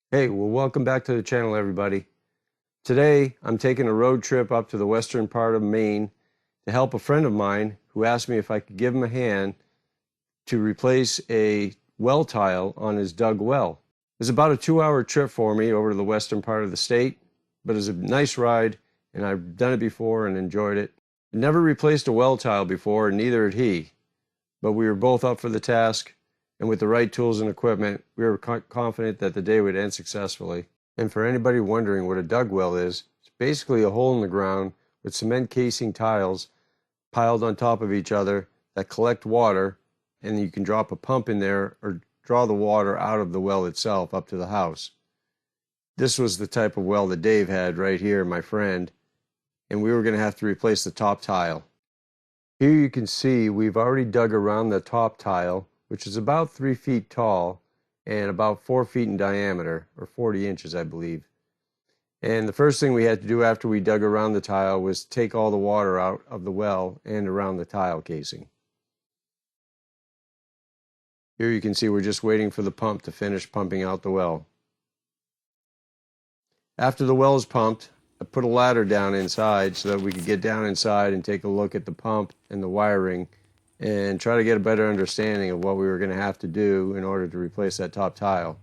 Hey, well, welcome back to the channel, everybody. Today, I'm taking a road trip up to the western part of Maine to help a friend of mine who asked me if I could give him a hand to replace a well tile on his dug well. It's about a 2-hour trip for me over to the western part of the state, but it's a nice ride, and I've done it before and enjoyed it. I'd never replaced a well tile before, and neither had he, but we were both up for the task. And with the right tools and equipment, we were confident that the day would end successfully. And for anybody wondering what a dug well is, it's basically a hole in the ground with cement casing tiles piled on top of each other that collect water, and you can drop a pump in there or draw the water out of the well itself up to the house. This was the type of well that Dave had right here, my friend, and we were going to have to replace the top tile. Here you can see we've already dug around the top tile, which is about 3 feet tall and about 4 feet in diameter, or 40 inches, I believe. And the first thing we had to do after we dug around the tile was take all the water out of the well and around the tile casing. Here you can see we're just waiting for the pump to finish pumping out the well. After the well is pumped, I put a ladder down inside so that we could get down inside and take a look at the pump and the wiring and try to get a better understanding of what we were going to have to do in order to replace that top tile.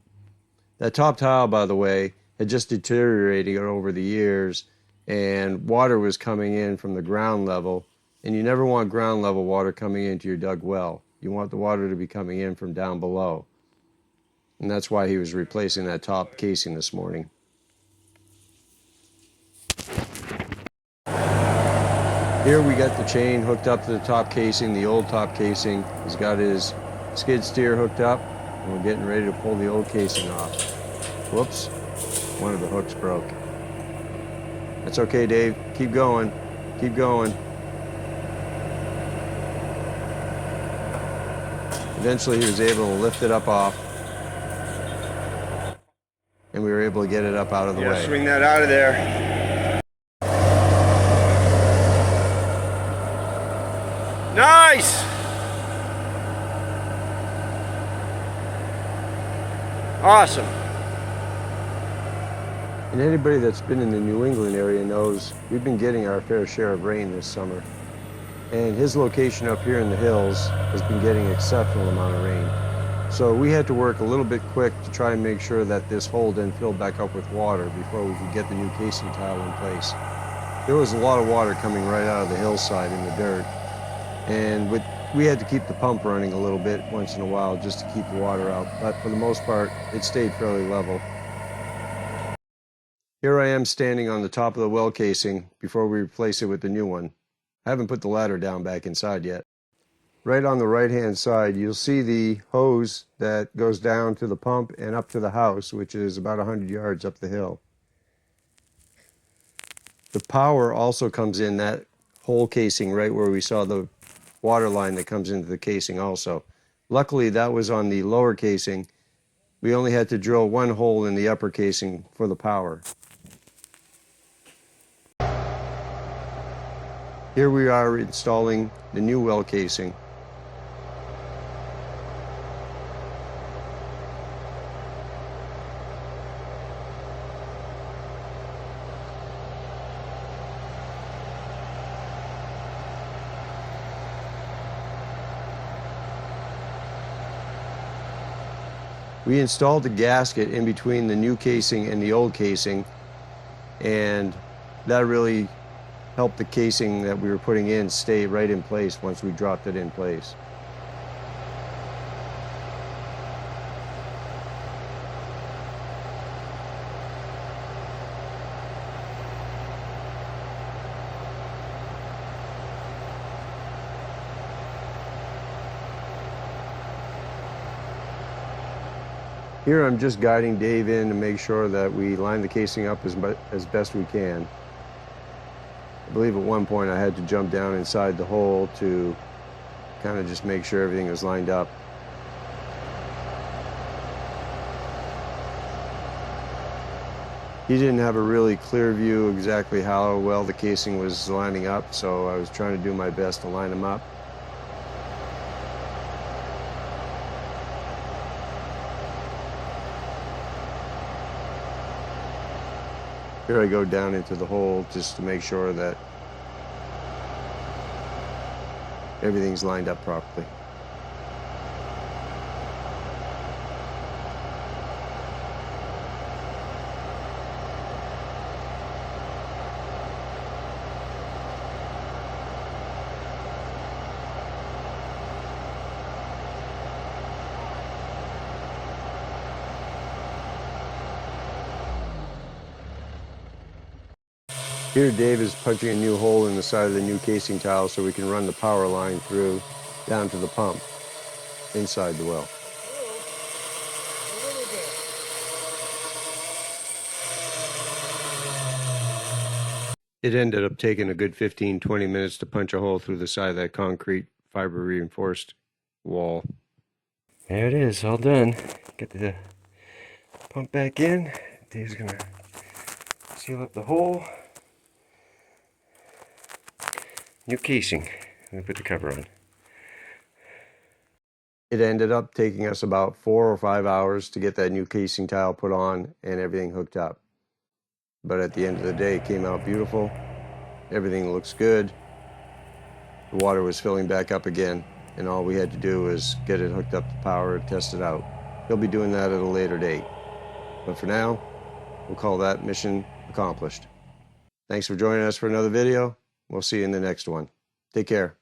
That top tile, by the way, had just deteriorated over the years, and water was coming in from the ground level, and you never want ground level water coming into your dug well. You want the water to be coming in from down below. And that's why he was replacing that top casing this morning. Here we got the chain hooked up to the top casing, the old top casing. He's got his skid steer hooked up, and we're getting ready to pull the old casing off. Whoops, one of the hooks broke. That's okay, Dave. Keep going. Keep going. Eventually he was able to lift it up off, and we were able to get it up out of the way. Swing that out of there. Nice! Awesome. And anybody that's been in the New England area knows we've been getting our fair share of rain this summer. And his location up here in the hills has been getting an exceptional amount of rain. So we had to work a little bit quick to try and make sure that this hole didn't fill back up with water before we could get the new casing tile in place. There was a lot of water coming right out of the hillside in the dirt. And we had to keep the pump running a little bit once in a while just to keep the water out. But for the most part, it stayed fairly level. Here I am standing on the top of the well casing before we replace it with the new one. I haven't put the ladder down back inside yet. Right on the right-hand side, you'll see the hose that goes down to the pump and up to the house, which is about 100 yards up the hill. The power also comes in that whole casing right where we saw the water line that comes into the casing also. Luckily, that was on the lower casing. We only had to drill one hole in the upper casing for the power. Here we are installing the new well casing. We installed the gasket in between the new casing and the old casing, and that really helped the casing that we were putting in stay right in place once we dropped it in place. Here I'm just guiding Dave in to make sure that we line the casing up as best we can. I believe at one point I had to jump down inside the hole to kind of just make sure everything was lined up. He didn't have a really clear view exactly how well the casing was lining up, so I was trying to do my best to line them up. Here I go down into the hole just to make sure that everything's lined up properly. Here Dave is punching a new hole in the side of the new casing tile so we can run the power line through down to the pump inside the well. It ended up taking a good 15-20 minutes to punch a hole through the side of that concrete fiber reinforced wall. There it is, all done. Get the pump back in. Dave's gonna seal up the hole. New casing. I'm gonna put the cover on. It ended up taking us about 4 or 5 hours to get that new casing tile put on and everything hooked up. But at the end of the day, it came out beautiful. Everything looks good. The water was filling back up again, and all we had to do was get it hooked up to power and test it out. He'll be doing that at a later date. But for now, we'll call that mission accomplished. Thanks for joining us for another video. We'll see you in the next one. Take care.